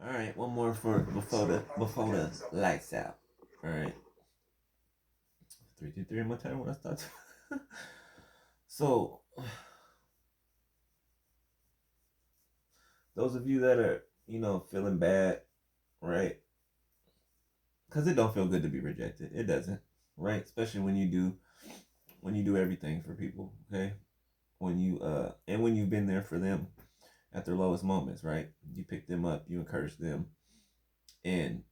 All right, one more for before the lights out. All right, 3, 2, 3. I'm gonna tell you when I start. So, those of you that are feeling bad, right? Because it don't feel good to be rejected. It doesn't, right? Especially when you do everything for people. Okay, when you've been there for them at their lowest moments, right? You pick them up, you encourage them, and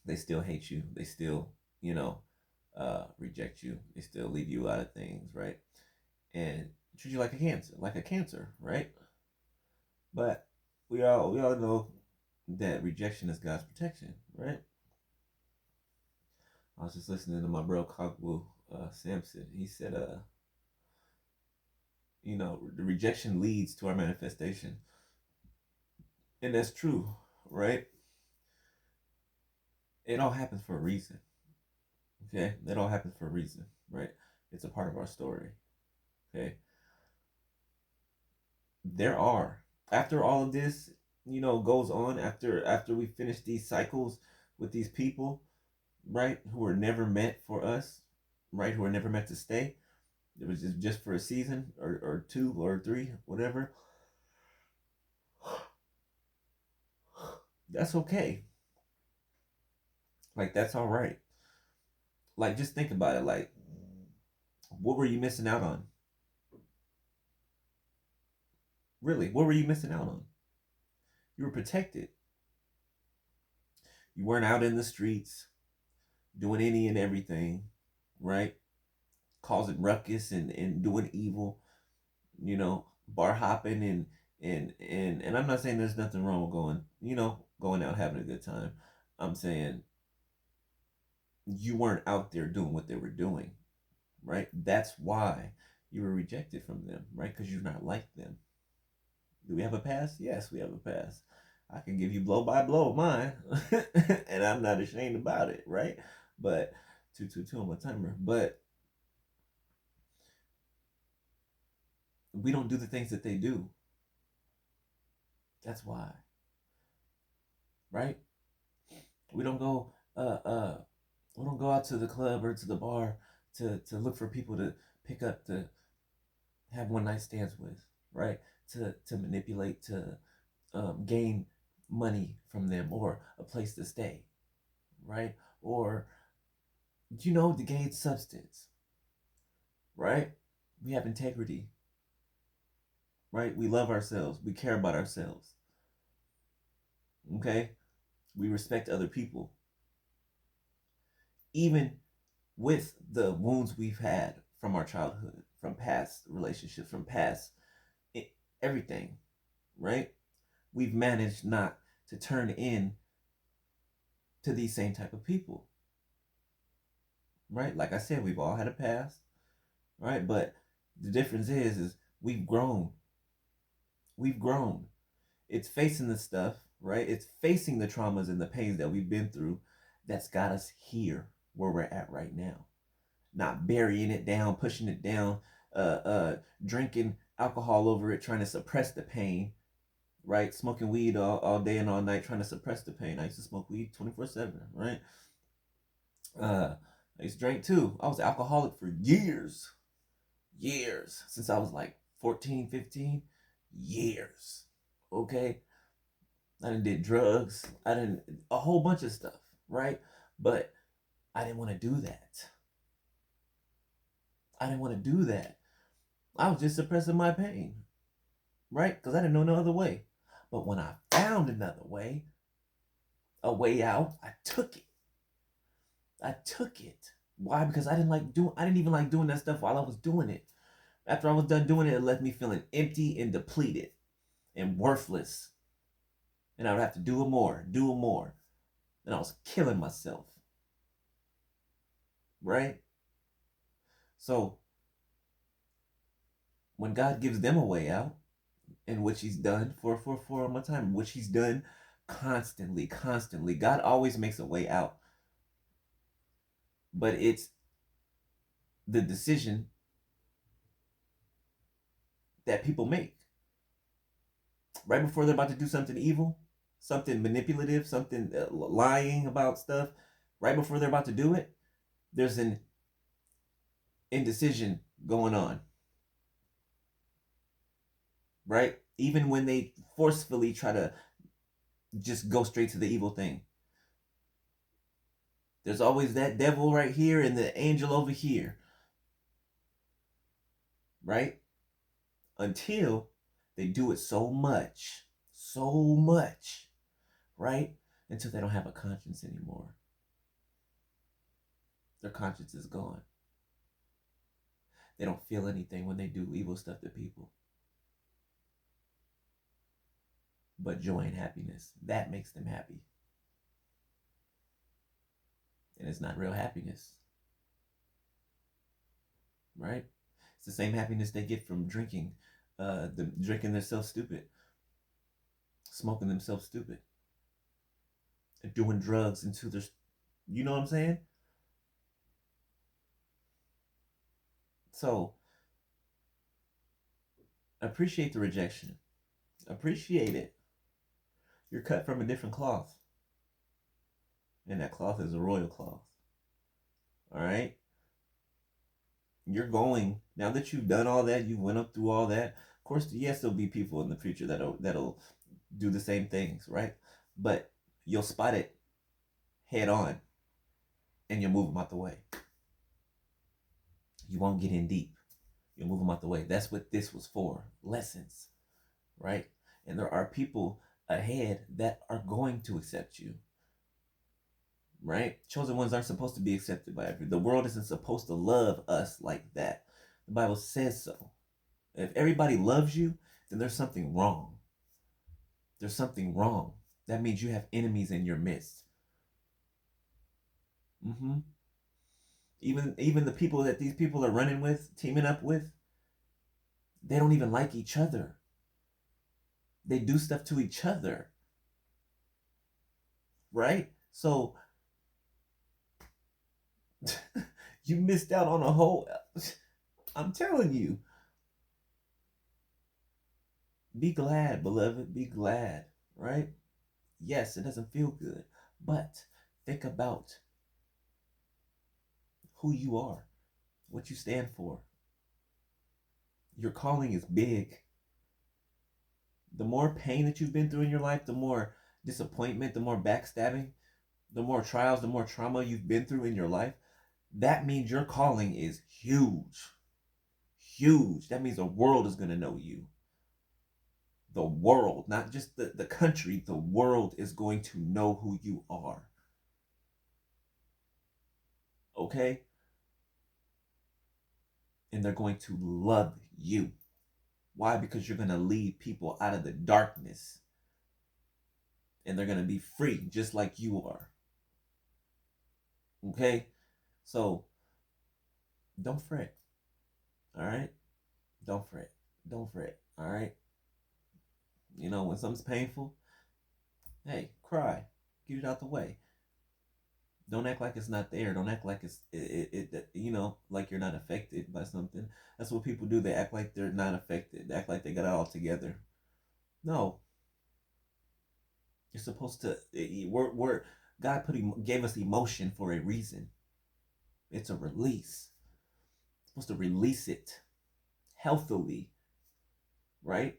they still hate you. They still, you know, reject you. They still leave you out of things, right? And treat you like a cancer, right? But we all know that rejection is God's protection, right? I was just listening to my bro Kagwu Samson. He said, the rejection leads to our manifestation, and that's true, right? It all happens for a reason. Okay, it all happens for a reason, right? It's a part of our story. Okay, there are after all of this, goes on after we finish these cycles with these people, right? Who were never meant for us, right? Who were never meant to stay. It was just for a season or two or three, whatever. That's okay. Like that's all right. Like just think about it. Like what were you missing out on? Really, what were you missing out on? You were protected. You weren't out in the streets doing any and everything, right? Causing ruckus and doing evil, bar hopping and I'm not saying there's nothing wrong with going out having a good time. I'm saying you weren't out there doing what they were doing, right? That's why you were rejected from them, right? Because you're not like them. Do we have a past? Yes, we have a past. I can give you blow by blow mine, and I'm not ashamed about it, right? But 222 on my timer. But we don't do the things that they do. That's why, right? We don't go we don't go out to the club or to the bar to look for people to pick up to have one night stands with, right? To manipulate to gain money from them or a place to stay, right? Or to gain substance, right? We have integrity, right? We love ourselves. We care about ourselves. Okay? We respect other people. Even with the wounds we've had from our childhood, from past relationships, from past everything, right? We've managed not to turn in to these same type of people, right? Like I said, we've all had a past, right? But the difference is we've grown. We've grown. It's facing the stuff, right? It's facing the traumas and the pains that we've been through that's got us here where we're at right now. Not burying it down, pushing it down, drinking alcohol over it, trying to suppress the pain, right? Smoking weed all day and all night, trying to suppress the pain. I used to smoke weed 24/7, right? I used to drink too. I was alcoholic for years, years, since I was like 14, 15, years. Okay, I done did drugs. I didn't a whole bunch of stuff, right? But I didn't want to do that. I didn't want to do that. I was just suppressing my pain, right? Because I didn't know no other way. But when I found another way, a way out, I took it. I took it. Why? Because I didn't even like doing that stuff while I was doing it. After I was done doing it, it left me feeling empty and depleted and worthless. And I would have to do it more, do it more. And I was killing myself. Right? So when God gives them a way out, in which He's done for my time, which He's done constantly, constantly. God always makes a way out. But it's the decision that people make. Right before they're about to do something evil, something manipulative, something lying about stuff, right before they're about to do it, there's an indecision going on, right? Even when they forcefully try to just go straight to the evil thing, there's always that devil right here and the angel over here, right? Until they do it so much, right? Until they don't have a conscience anymore. Their conscience is gone. They don't feel anything when they do evil stuff to people. But joy and happiness, that makes them happy. And it's not real happiness, right? It's the same happiness they get from drinking, drinking themselves stupid, smoking themselves stupid, and doing drugs into their, you know what I'm saying? So appreciate the rejection. Appreciate it. You're cut from a different cloth. And that cloth is a royal cloth. All right? You're going, now that you've done all that, you went up through all that. Of course, yes, there'll be people in the future that'll do the same things, right? But you'll spot it head on and you'll move them out the way. You won't get in deep. You'll move them out the way. That's what this was for. Lessons, right? And there are people ahead that are going to accept you, right? Chosen ones aren't supposed to be accepted by everyone. The world isn't supposed to love us like that. The Bible says so. If everybody loves you, then there's something wrong. There's something wrong. That means you have enemies in your midst. Mm-hmm. Even the people that these people are running with, teaming up with, they don't even like each other. They do stuff to each other. Right? So you missed out on a whole, I'm telling you. Be glad, beloved. Be glad, right? Yes, it doesn't feel good, but think about who you are, what you stand for. Your calling is big. The more pain that you've been through in your life, the more disappointment, the more backstabbing, the more trials, the more trauma you've been through in your life, that means your calling is huge. Huge. That means the world is going to know you. The world, not just the country, the world is going to know who you are. Okay? And they're going to love you. Why? Because you're going to lead people out of the darkness. And they're going to be free just like you are. Okay? So, don't fret. All right? Don't fret. Don't fret. All right? You know, when something's painful, hey, cry. Get it out the way. Don't act like it's not there. Don't act like it's you know, like you're not affected by something. That's what people do. They act like they're not affected. They act like they got it all together. No. You're supposed to. God gave us emotion for a reason. It's a release. You're supposed to release it healthily, right?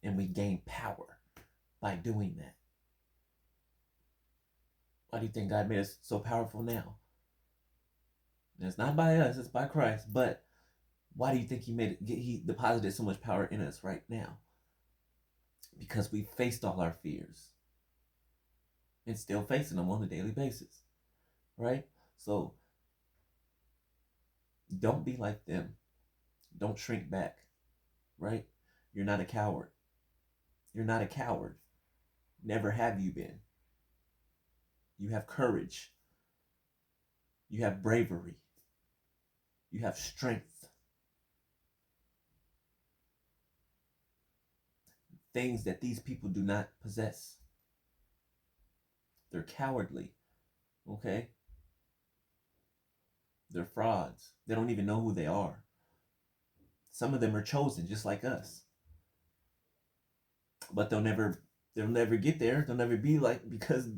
And we gain power by doing that. Why do you think God made us so powerful now? And it's not by us, it's by Christ. But why do you think he deposited so much power in us right now? Because we faced all our fears and still facing them on a daily basis, right? So don't be like them. Don't shrink back, right? You're not a coward. You're not a coward. Never have you been. You have courage. You have bravery. You have strength. Things that these people do not possess. They're cowardly. Okay? They're frauds. They don't even know who they are. Some of them are chosen just like us. But they'll never They'll never get there. They'll never be like, because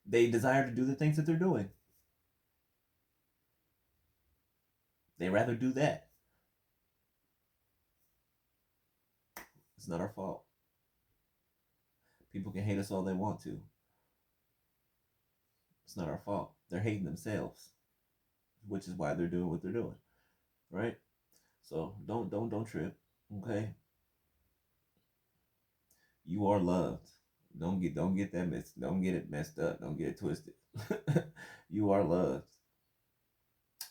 they desire to do the things that they're doing. They rather do that. It's not our fault. People can hate us all they want to. It's not our fault. They're hating themselves, which is why they're doing what they're doing, right? So don't trip, okay? You are loved. Don't get that messed. Don't get it messed up. Don't get it twisted. You are loved.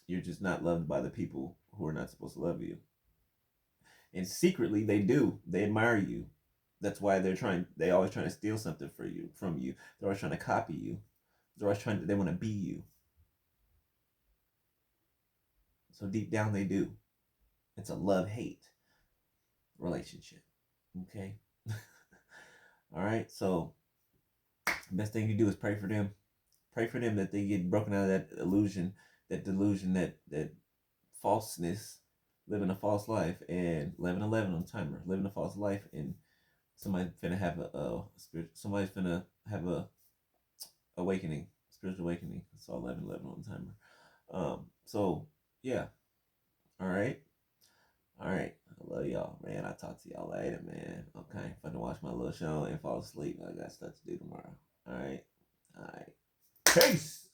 You're just not loved by the people who are not supposed to love you. And secretly they do. They admire you. That's why they always trying to steal something from you. They're always trying to copy you. They want to be you. So deep down they do. It's a love-hate relationship. Okay? All right? So best thing you do is pray for them. Pray for them that they get broken out of that illusion, that delusion, that falseness, living a false life, and 11:11 on the timer, living a false life, and somebody's finna have somebody's finna have a awakening, spiritual awakening. It's all 11:11 on the timer. So yeah, all right, all right. I love y'all, man. I'll talk to y'all later, man. Okay, if I can watch my little show and fall asleep, I got stuff to do tomorrow. All right, all right. Peace.